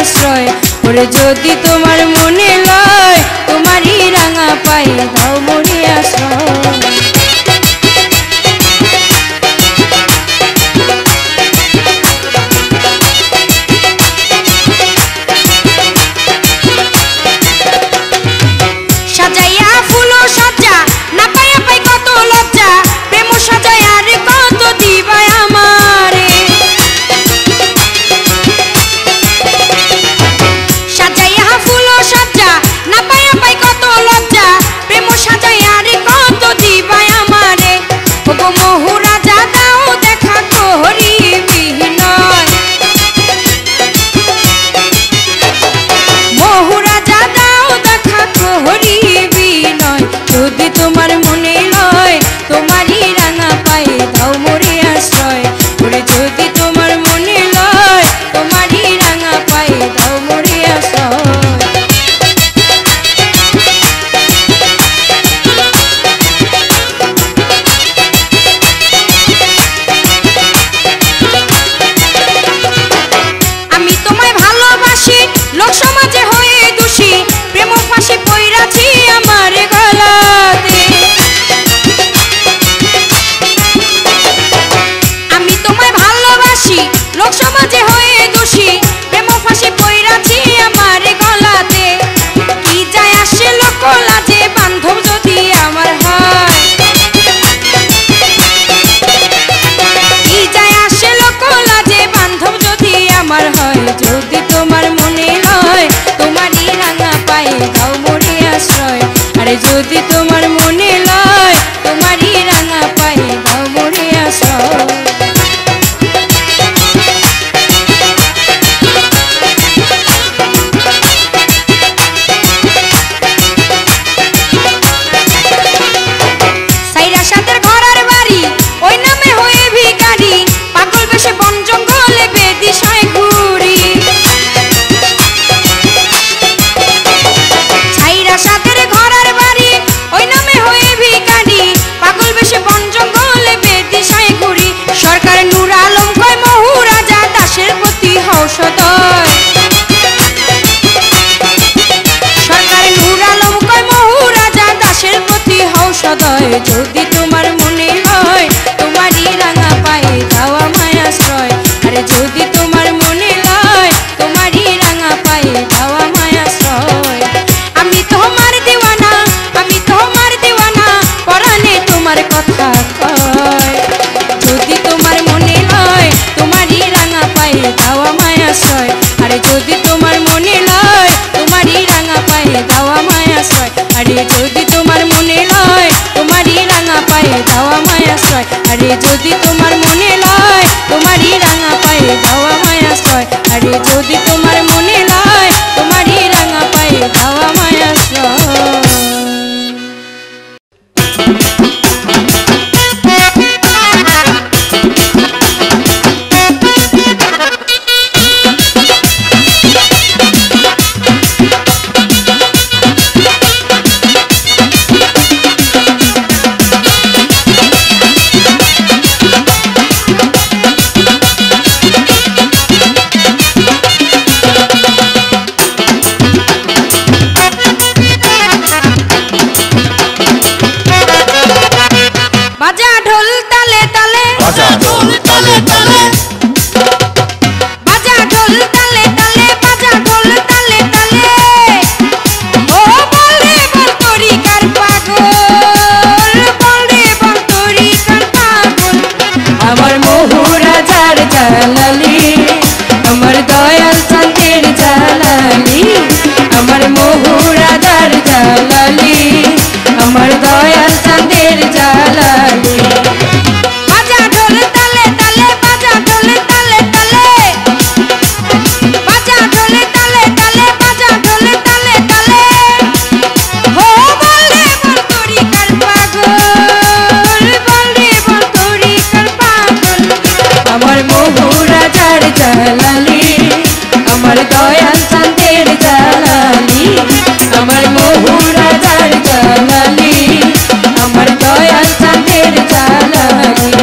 আশ্রয়। ওরে যদি তোমার মনে লয় তোমারই রাঙা পায়ে দাও মোরে আশ্রয়। সাজাইয়া ফুলো সজ্জা না পাইয়া পাই কত লজ্জা, প্রেম সাজাইয়া রে কত দিবাই আমারে। সাজাইয়া ফুলো সজ্জা না পাইয়া পাই কত লজ্জা, প্রেম সাজাইয়া রে কত দিবাই আমারে। ওগো মহুরাজা দাও দেখা করিবি নয়, মহুরাজা দাও দেখা করিবি নয়। যদি তোমার মনে লয় তোমারই রাঙা পায়ে দাও মোরে আশ্রয়। ওরে যদি তোমার মনে লয় তোমারই রাঙা পায়ে দাও মোরে আশ্রয়। আমি তোমায় ভালোবাসি লোক সমাজে হয়ে দোষী, প্রেম ফাঁসি পইরাছি আমার গলাতে। আমি তোমায় ভালোবাসি লোক সমাজে হয়ে দোষী, প্রেম ফাঁসি পইরাছি আমার গলাতে। কি যায় আসে লোক লাজে বান্ধব যদি আমার হয়, কি যায় আসে লোক লাজে বান্ধব যদি আমার হয়। যদি তোমার মনে লয় তোমারই রাঙা পায়ে দাও মোরে আশ্রয়। আরে যদি তোমার মনে লয় তোমারই রাঙা পায়ে দাও মোরে আশ্রয়। সাইরা সাদের ঘরের বাড়ি ওই নামে হয়ে ভিখারি, পাগল বেশে বন জঙ্গলে বেদিশায় ঘুরি। সাইরা সাদের ঘরের বাড়ি ওই নামে হয়ে ভিখারি, পাগল বেশে বন জঙ্গলে বেদিশায় ঘুরি। সরকার নূর আলম কয় মহুরাজা দাসের প্রতি হও সদয়। সরকার নূর আলম কয় মহুরাজা দাসের প্রতি হও সদয়। যদি তোমার মনে হয় তোমারই রাঙা পায়ে দাও আমায় আশ্রয়। আরে যদি তোমার মনে লয় তোমারই রাঙা পায়ে দাও আমায় আশ্রয়। আমি তোমার দিওয়ানা, আমি তোমার দিওয়ানা, পরাণে তোমার কথা কয়। যদি তোমার মনে লয় তোমারই রাঙা পায়ে দাও আমায় আশ্রয়। আরে যদি তোমার মনে লয় তোমারই রাঙা পায়ে দাও আমায় আশ্রয়। আরে যদি তোমার মনে লয় তোমারই রাঙা পায়ে দাও আমায় আশ্রয়। আরে যদি তোমার মনে লয় তোমারই রাঙা পায়ে দাও আমায় আশ্রয়। আরে যদি তোমার মনে লয় তোমারই রাঙা পায়ে দাও আমায় আশ্রয়। বাজা ঢোল তালে তালে, বাজা ঢোল তালে তালে, বাজা ঢোল তালে তালে, বাজা ঢোল তালে তালে। ও বলে বল তরিকার পাগল, বলে বল তরিকার পাগল। আমার মহুরাজার জালালি, আমার দয়াল চাঁদের জালালি, আমার মহুরাজার জালালি, আমার দয়াল চাঁদের জালালি। বাজা ঢোল তালে তালে, বাজা ঢোল তালে তালে, বাজা ঢোল তালে তালে, বাজা ঢোল তালে তালে। ও বলে বল তরিকার পাগল, বলে বল তরিকার পাগল। আমার মহুরাজার জালালি, আমার দয়াল চাঁদের জালালি, আমার মহুরাজার জালালি, আমার দয়াল চাঁদের জালালি।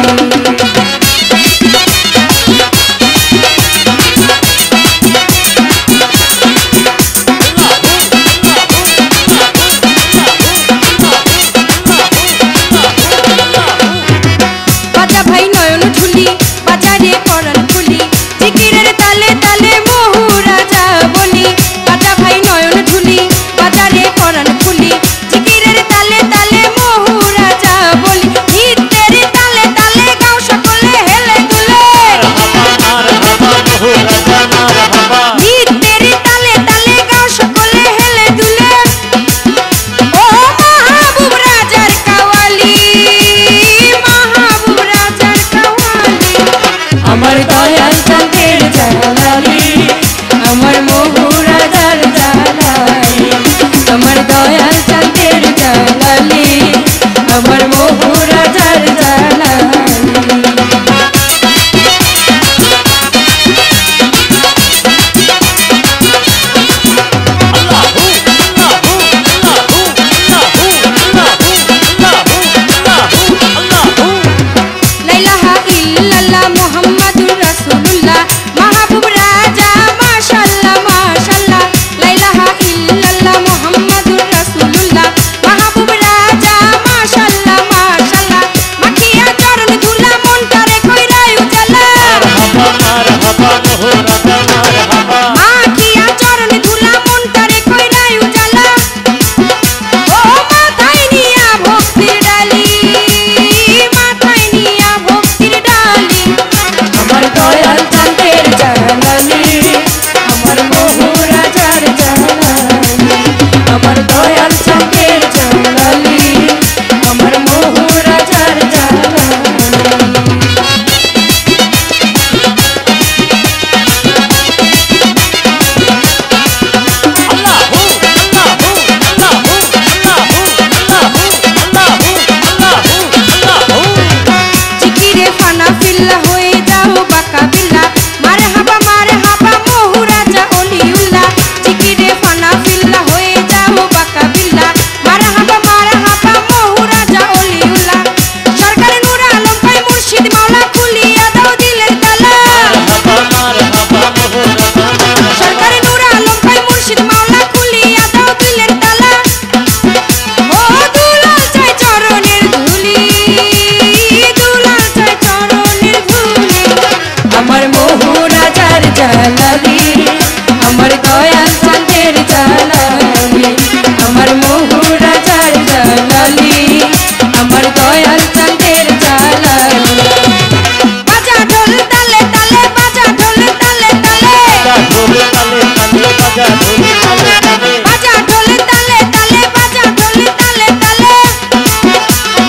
বাজা ঢোল তালে তালে বাজা ঢোল তালে তালে বাজা ঢোল তালে তালে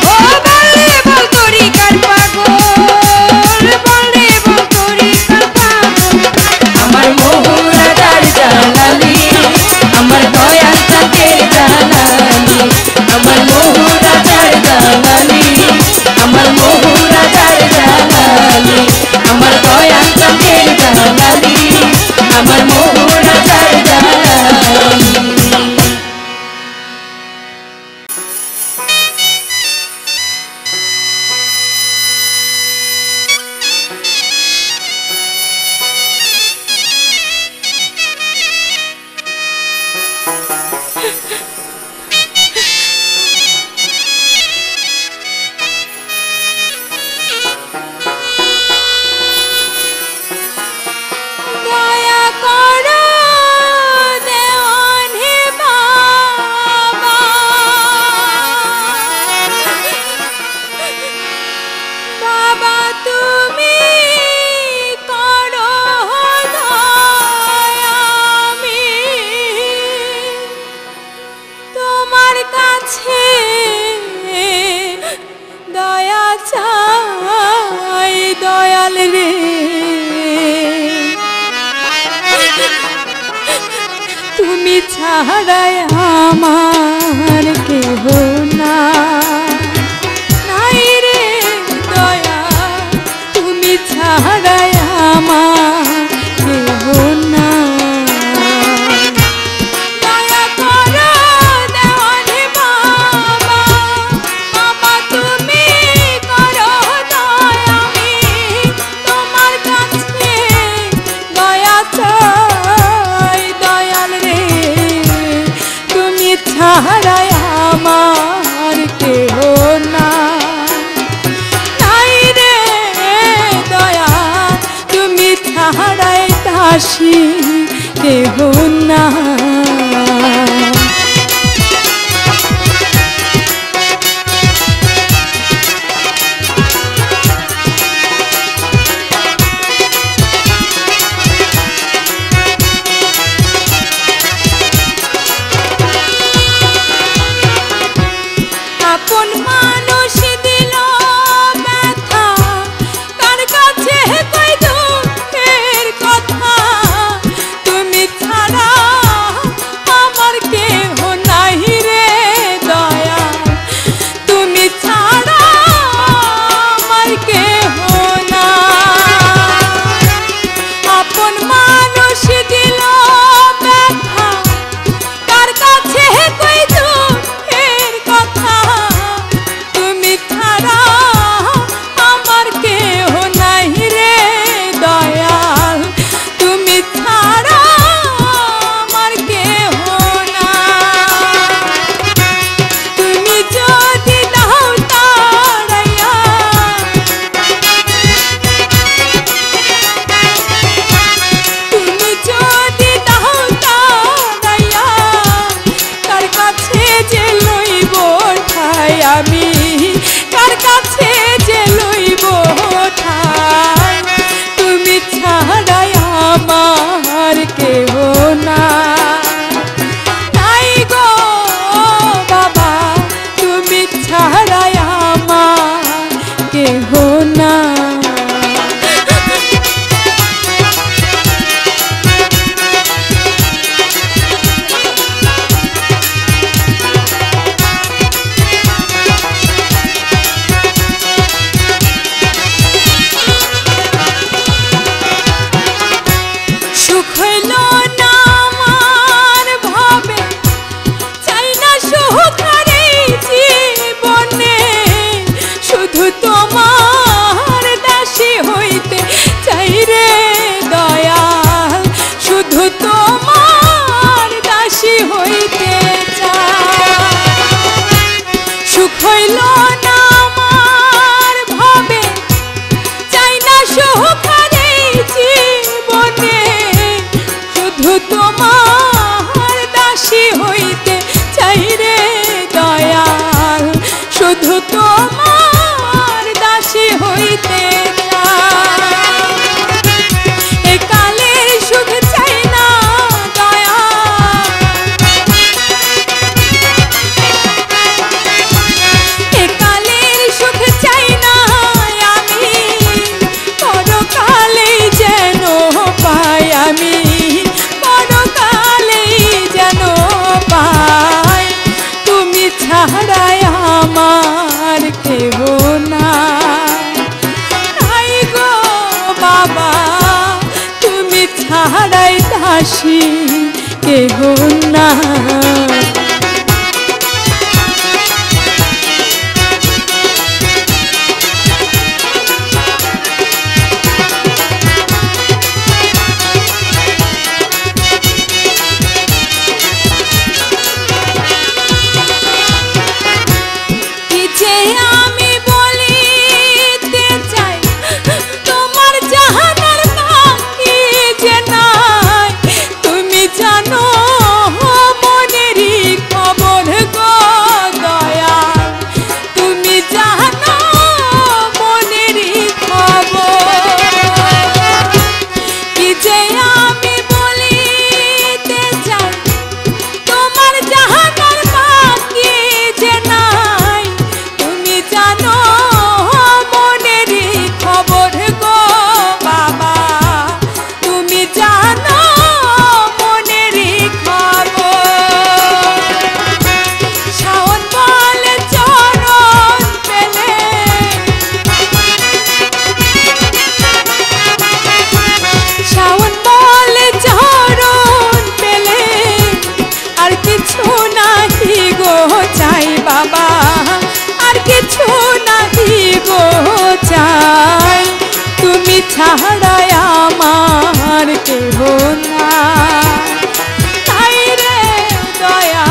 ও বলে বল তোরি কার পাগল বলে বল তোরি কার পাগল আমার মহুরাজার জালালি আমার দয়াল চাঁদের জালালি আমার মহুরাজার জালালি আমার মহুরাজার জালালি আমার দয়াল চাঁদের জালালি আমার মহুরাজার জালালি দয়া করো দেওয়ান হে বাবা বাবা তুমি করো দয়া আমি তোমার কাছে দয়া চাই দয়াল রে তুমি ছাড়াই আমার কেহ না নাই রে দয়া তুমি ছাড়াই আমার কেহ না দয়া করো দেওয়ান বাবা বাবা তুমি করো দয়া আমি তোমার কাছে দয়া চাই দয়াল রে তুমি ছাড়াই আমার কেহ না নাই রে দয়া কেহ না। বাবা আর কিছু নাহি গো চাই, তুমি ছাড়াই আমার কেহ না। তাই রে দয়া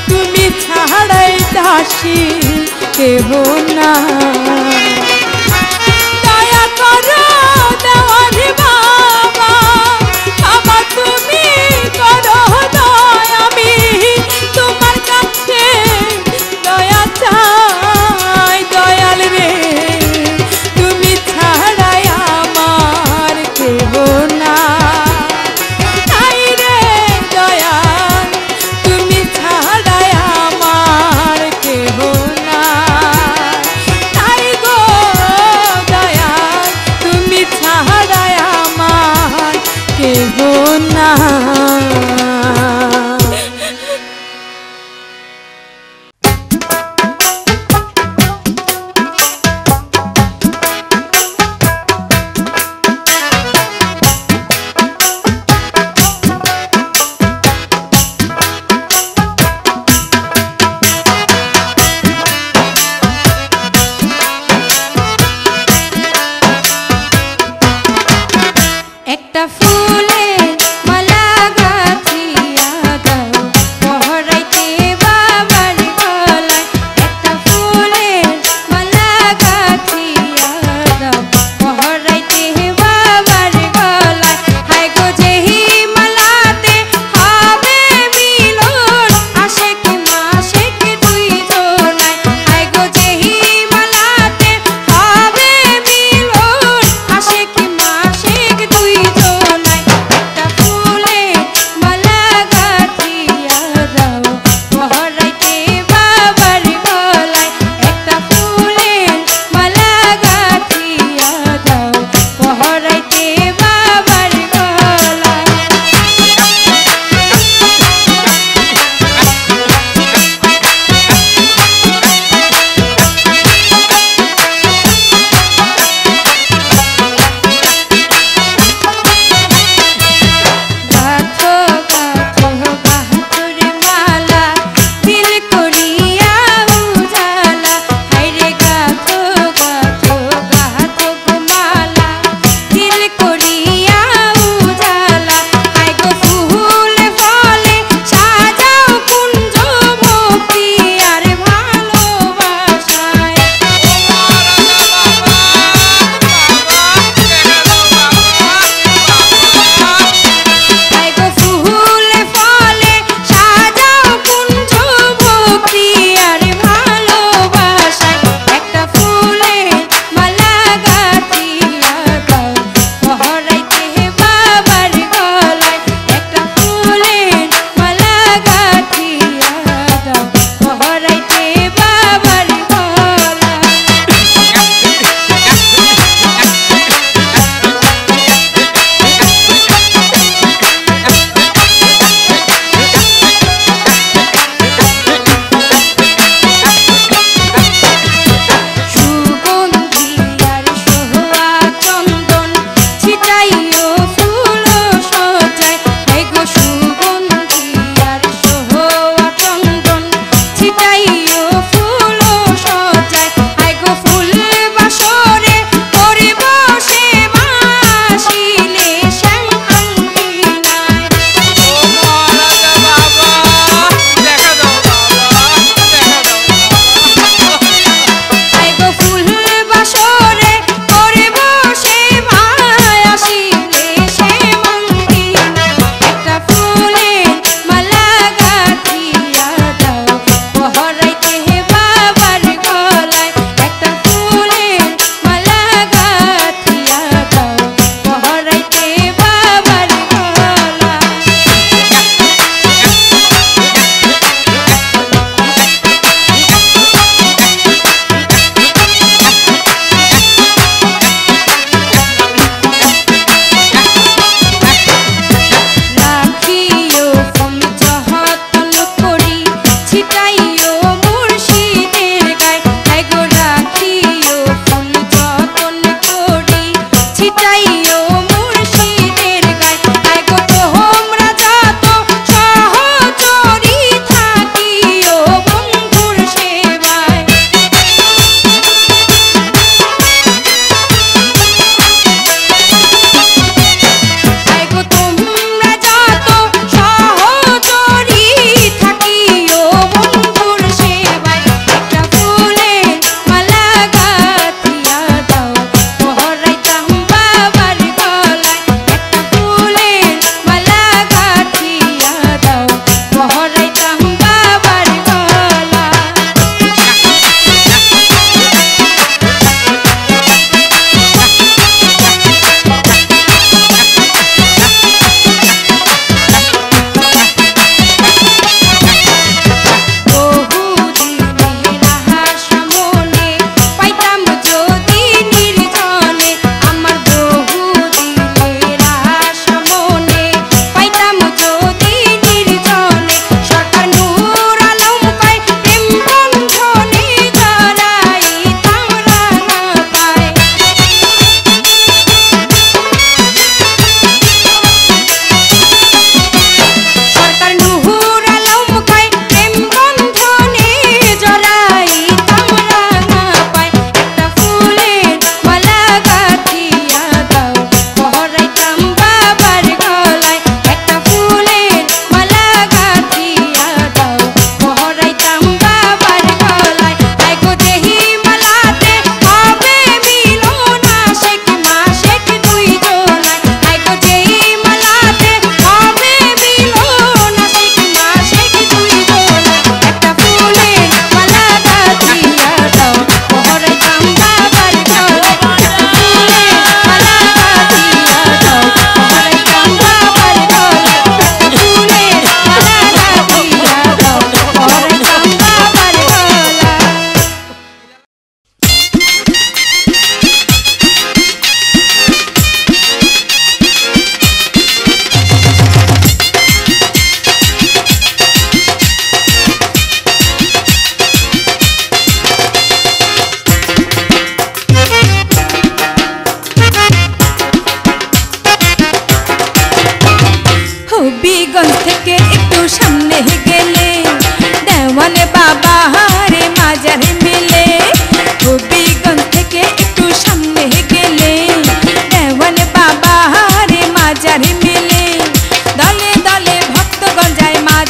তুমি ছাড়াই দাসী কেহ না। দয়া করো দেওয়ার বাবা, বাবা তুমি করো দয়া, আমি তোমার কাছে দয়া চাই। দয়াল রে তুমি ছাড়াই আমার কেহ না। তাই রে দয়াল তুমি ছাড়াই আমার কেহ না। তাই গো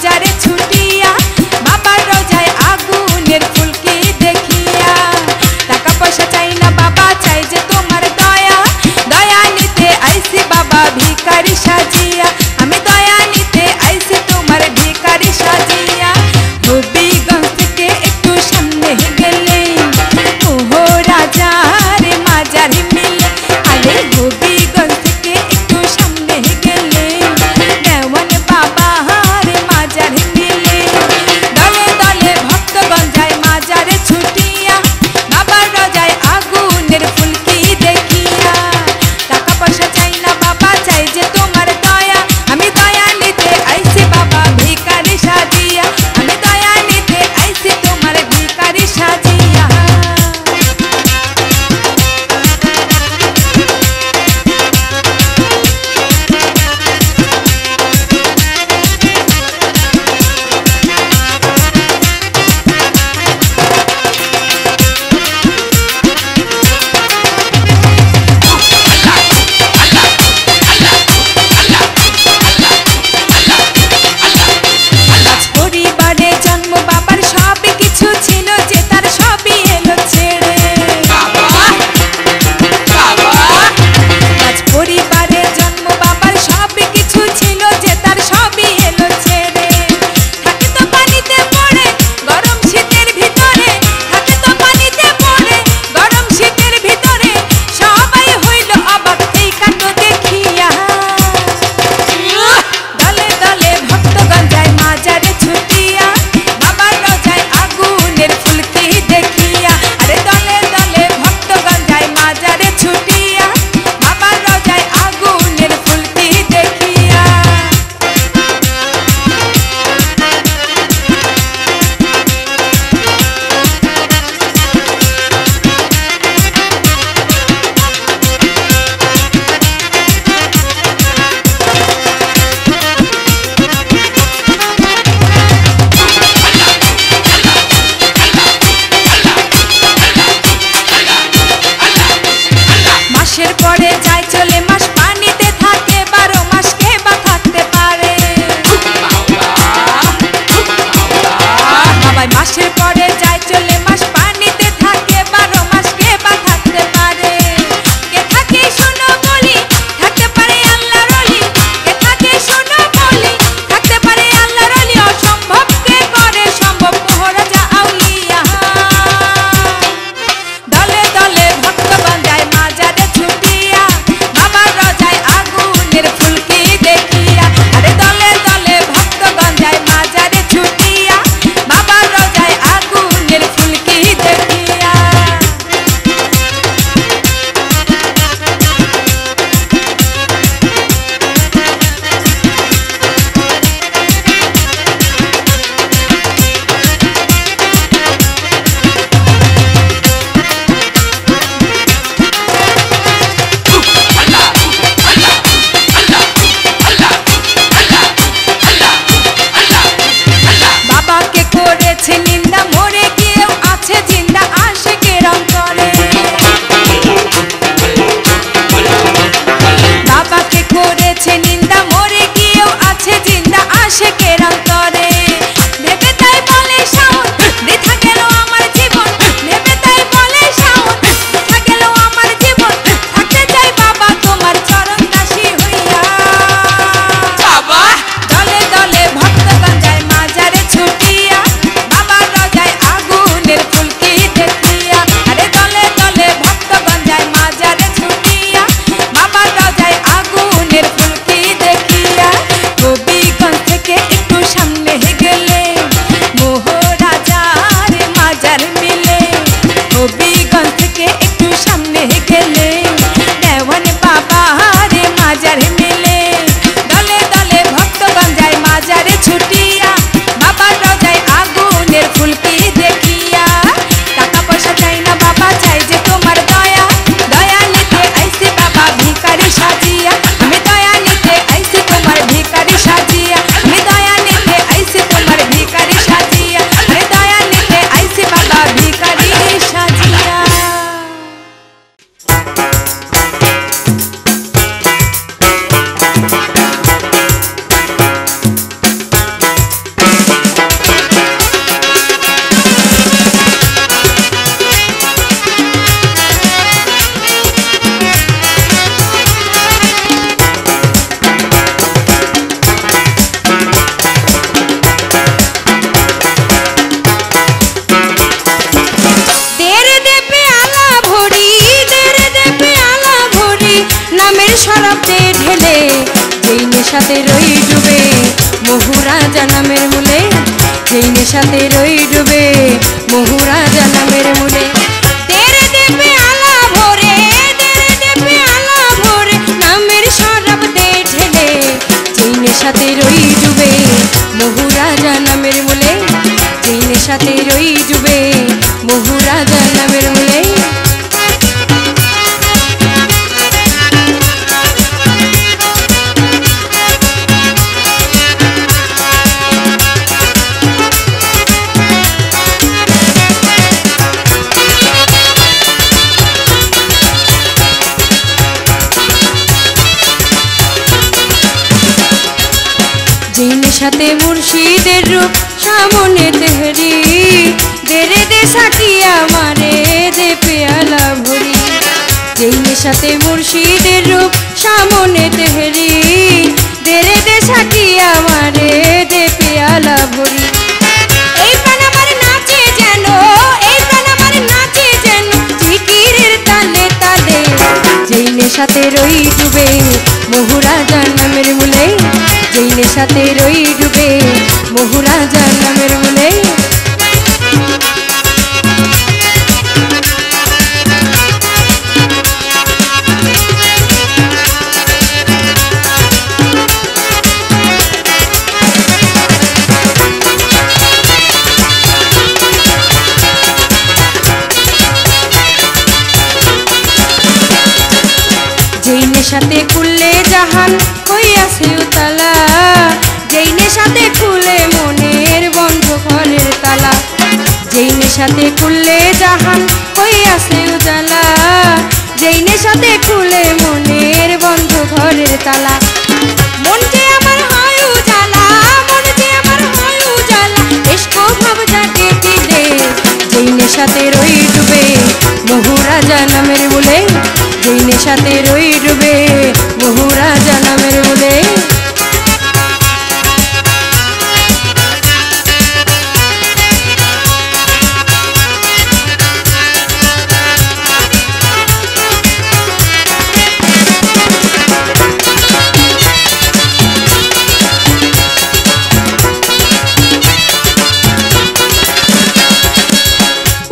বাজারে ছুটিয়া বাবার রোজায় আগুনের ফুলকি দেখিয়া টাকা পয়সা চাই না বাবা চাই যে তোমার দয়া দয়া নিতে আইসি বাবা ভিখারি সাজিয়া আমি দয়া নিতে আইসি তোমার ভিখারি সাজিয়া হবিগঞ্জ থেকে একটু সামনে গেলে ওহো রাজার মাজার মিলে আরে হবিগঞ্জ থেকে একটু সামনে গেলে দেওয়ান বাবার মাজার মিলে নেশাতে রই ডুবে মহুরাজা নামের মূলে, যেই নেশাতে রই ডুবে মহুরাজা নামের মূলে। তেরে দেবে আলা ভরে, তেরে দেবে আলা ভরে নামের শরাব দে ঢেলে, যেই নেশাতে রই ডুবে মহুরাজা নামের মূলে, যেই নেশাতে রই ডুবে মহুরাজা নামের মূলে। যেই নেশাতে মুর্শিদের রূপ সামনে তেহরি, দেরে দে সাকিয়া মারে দে পেয়ালা ভরি, যেই নেশাতে মুর্শিদের রূপ সামনে তেহরি, দেরে দে সাকিয়া মারে দে পেয়ালা ভরি। এই প্রাণ আমার নাচে যেন, এই প্রাণ আমার নাচে যেন জিকিরের তালে তালে, যেই নেশাতে রই ডুবে মহুরাজা নামের মূলে, যেই নেশাতে রই ডুবে মহুরাজা নামের মূলে। যেই নেশাতে খুললে জাহান হইয়াছে উতালা, যেই নেশাতে খুলে মনের বন্ধ ঘরের তালা, যেই নেশাতে খুললে জাহান হইয়াছে উজালা, যেই নেশাতে খুলে মনের বন্ধ ঘরের তালা। মন যে আমার হয় উজালা, মন যে আমার হয় উজালা, এসকো ভাব জাগে দিলে, যেই নেশাতে রই ডুবে মহুরাজা নামের মূলে, যেই নেশাতে রই ডুবে মহুরাজা নামের মূলে।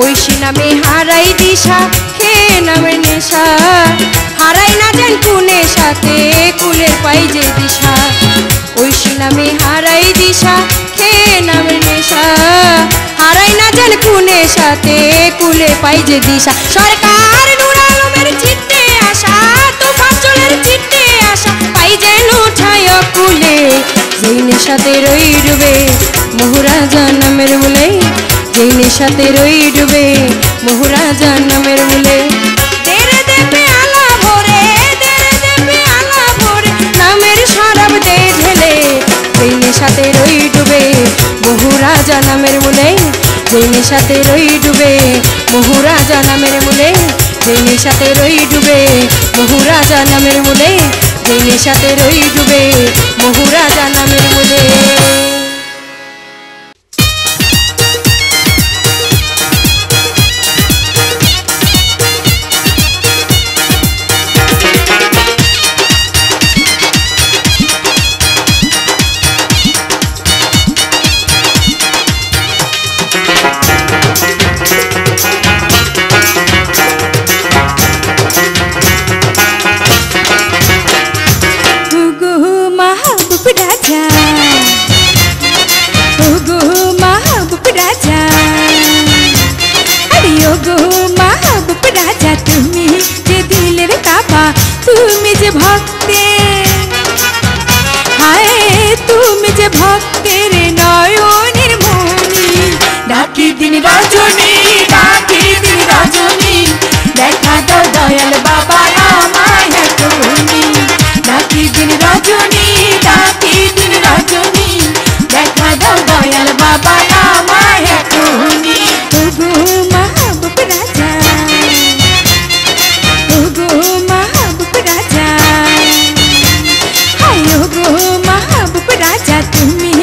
ঐশী নামে হারাই দিশা, হে নামের নেশা, হারাই না যেন কুনে সাথে কুলের পাই যে দিশা। ঐশী নামে হারাই দিশা, হে নামের নেশা, হারাই না যেন কুনে সাথে কুলে পাই যে দিশা। সরকার নূর আলমের চিত্তে আসা, তুফান চলের চিত্তে আসা, পাই যেন উঠায় কুলে, যেই নেশাতে রই ডুবে মহুরাজা নামের মূলে, যেই নেশাতে রই ডুবে মহুরাজা নামের মূলে। তেরে দেবে আলা ভরে, তেরে দেবে আলা ভরে নামের শরাব দে ঢেলে, যেই নেশাতে রই ডুবে মহুরাজা নামের মূলে, যেই নেশাতে রই ডুবে মহুরাজা নামের মূলে, যেই নেশাতে রই ডুবে মহুরাজা নামের মূলে, যেই নেশাতে রই ডুবে মহুরাজা নামের মূলে। তুমি যে ভক্তের, হায় তুমি যে ভক্তের নয়নের মনি, ডাকি দিন রজনী, ডাকি দিন রজনী, দেখা দাও দয়াল বাবা আমায় এখনি, ডাকি দিন রজনী, ডাকি দিন রজনী, দেখা দাও দয়াল বাবা আমায় এখনি। ওগো মাহবুব রাজা, ওগো মাহবুব রাজা, হায় ওগো মাহবুব রাজা, তুমি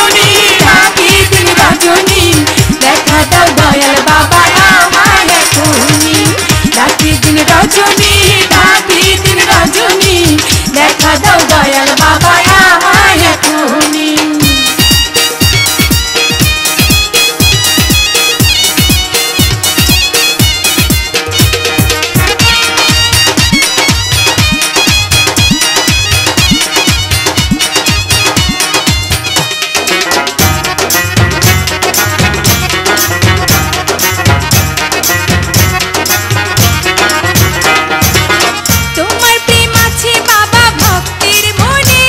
রজনী ডাকি দিন রজনী দেখা দাও দয়াল বাবা আমায় এখনই ডাকি দিন রজনী ডাকি দিন রজনী দেখা দাও দয়াল বাবা আমায় এখনই তোমার প্রেম আছে বাবা ভক্তের মনে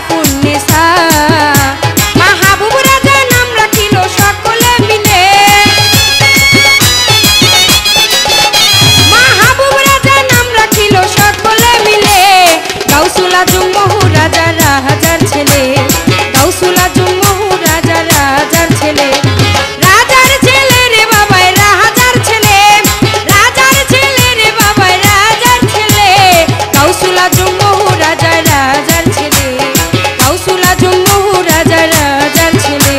পুণ্যেসা মাহবুব রাজা নাম রাখিল সকলে মিলে মাহবুব রাজা নাম রাখিল সকলে মিলে গাউসুল আজম মহারাজা রাজার ছেলে গাউসুল আজম মহারাজা রাজার ছেলে রাজার ছেলে রে বাবাই রাজার ছেলে রাজার ছেলে রে বাবাই রাজার ছেলে গাউসুল আজম মহারাজা রাজার ছেলে গাউসুল আজম মহারাজা রাজার ছেলে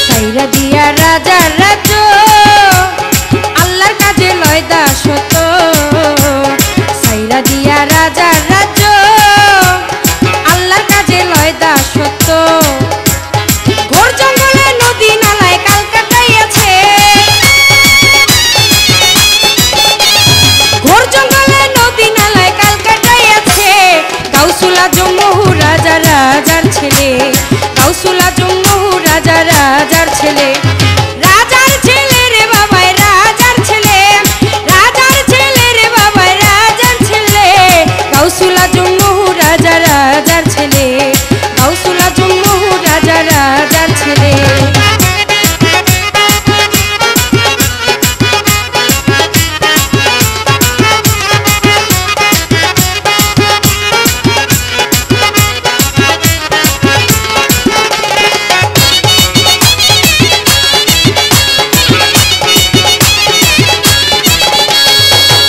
সাইরা দিয়া রাজার রাজ্য আল্লাহর কাজে লয় দাসত্ব সাইরা দিয়া রাজার রাজ্য আল্লাহর কাজে লয় দাসত্ব ঘোর জঙ্গলে নদী নালায় কাল কাটাইয়াছে ঘোর জঙ্গলে নদী নালায় কাল কাটাইয়াছে গাউসুল আজম মহারাজা রাজার ছেলে গাউসুল আজম মহারাজা রাজার ছেলে রাজার ছেলে রে বাবাই রাজার ছেলে রাজার ছেলে রে বাবাই রাজার ছেলে গাউসুল আজম মহারাজা রাজার ছেলে গাউসুল আজম মহারাজা রাজার ছেলে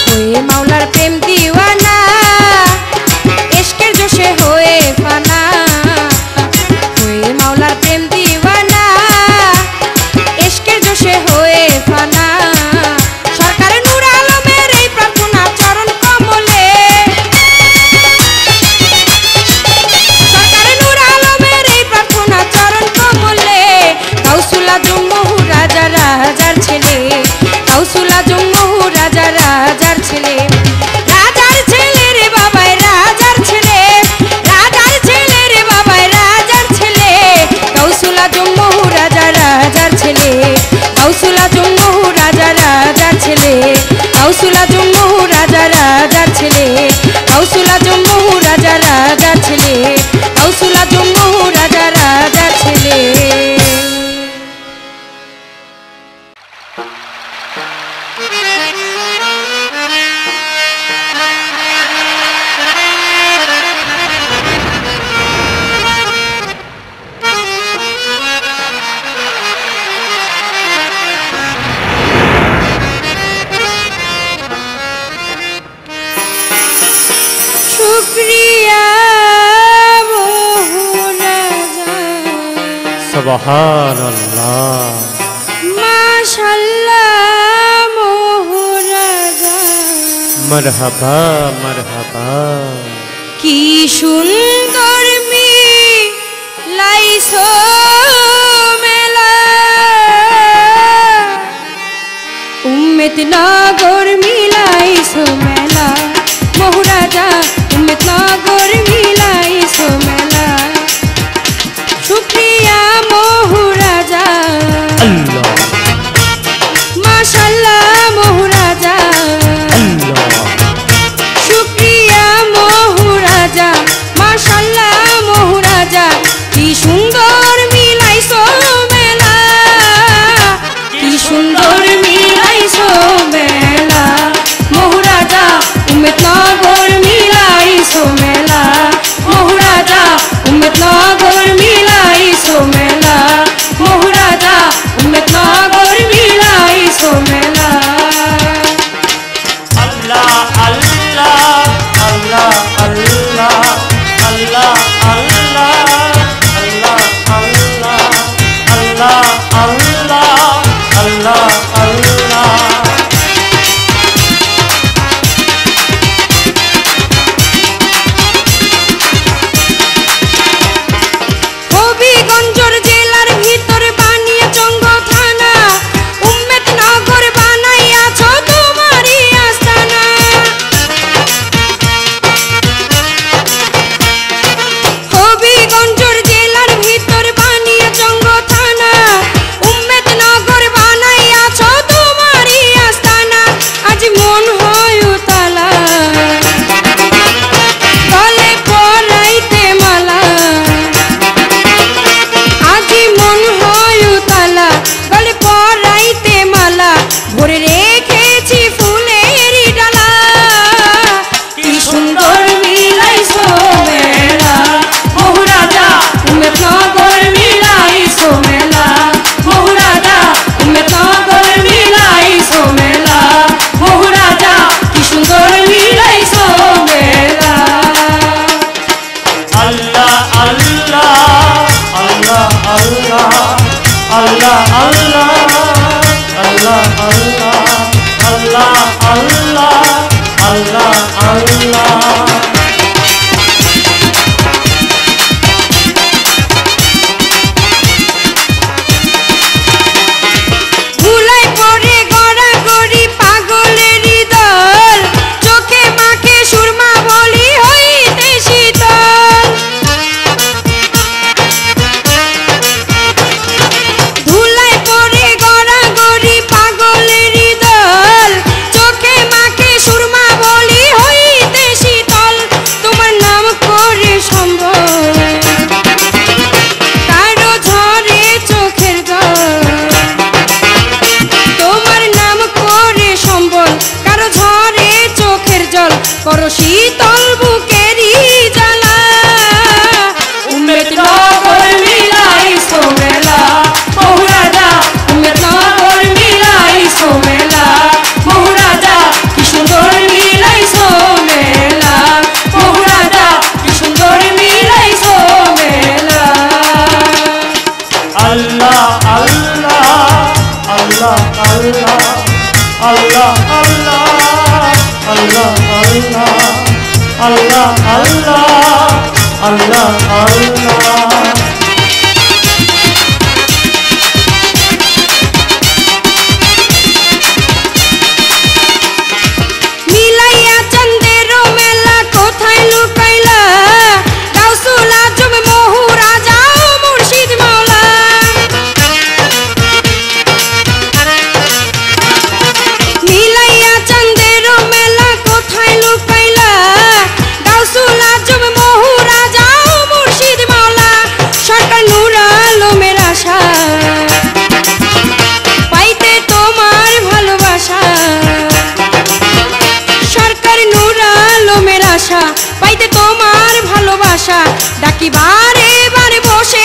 হয়ে মাওলার প্রেম দিওয়ানা ইশকের জোশে হয়ে ফানা হয়ে মাওলার প্রেম দিওয়ানা ইশকের জোশে হয়ে ফানা সরকার নূর আলমের এই প্রার্থনা চরণ কমলে সরকার নূর আলমের এই প্রার্থনা চরণ কমলে গাউসুল আজম মহারাজা রাজার ছেলে গাউসুল আজম মহারাজা রাজার ছেলে রাজার ছেলে রে বাবাই রাজার ছেলে রাজার ছেলে রে বাবাই রাজার ছেলে গাউসুল আজম মহারাজা রাজার ছেলে গাউসুল আজম মহারাজা রাজার ছেলে গাউসুল আজম মহারাজা রাজার ছেলে গাউসুল আজম মহারাজা রাজার ছেলে গাউসুল আজম মহারাজা রাজার ছেলে শুকরিয়া মহারাজা সুবহানাল্লাহ মাশাআল্লাহ মহারাজা মারহাবা মারহাবা কি সুন্দর মিলাইছো মেলা উম্মত নগর মিলাইছো মেলা মহারাজা উম্মত নগর মিলাইছো মেলা শুকরিয়া মহারাজা আল্লাহ মাশাআল্লাহ মহারাজা আল্লাহ শুকরিয়া মহারাজা মাশাআল্লাহ মহারাজা কি সুন্দর মিলাইছো মেলা কি সুন্দর মিলাইছো মেলা মহারাজা উম্মত নগর মিলাইছো মেলা মহারাজা উম্মত নগর মিলাইছো মেলা মহারাজা উম্মত নগর মিলাইছো মেলা আল্লাহ আল্লাহ আল্লাহ আল্লাহ আল্লাহ আল্লাহ আল্লাহ আল্লাহ আল্লাহ আল্লাহ আল্লাহ আল্লাহ আল্লাহ ভুলাই পড়ে গড়াগড়ি পাগলেরই দল চোখে মাখে সুরমা বলি হইতে শীতল ধুলাই পড়ে গড়াগড়ি পাগলেরই দল চোখে মাখে সুরমা বলি হইতে শীতল তোমার নাম করে সম্ভব কারো ঝরে চোখের জল তোমার নাম করে সম্বল কারো ঝরে চোখের জল করো শীতল বুকেরই জ্বালা উম্মেদ নগর মিলাই সোমেলা মহুরাজা উম্মেদ নগর মিলাই সোমেলা মহুরাজা কি সুন্দর মিলাই সোমেলা মহুরাজা কি সুন্দর মিলাই সোমেলা আল্লাহ আল্লাহ আল্লাহ আল্লাহ আল্লাহ আল্লাহ আল্লাহ আল্লাহ আল্লাহ আল্লাহ আল্লাহ মিলাইয়া চন্দের মেলা কোথায় লুকাইলা গাউসুল আজম মহুরাজা ও মুর্শিদ মাওলা মিলাইয়া চন্দের মেলা কোথায় লুকাইলা গাউসুল আজম মহুরাজা ও মুর্শিদ মাওলা সরকার নূর আলমের আশা পাইতে তোমার ভালোবাসা সরকার নূর আলমের আশা পাইতে তোমার ভালোবাসা ডাকি বারে বারে বসে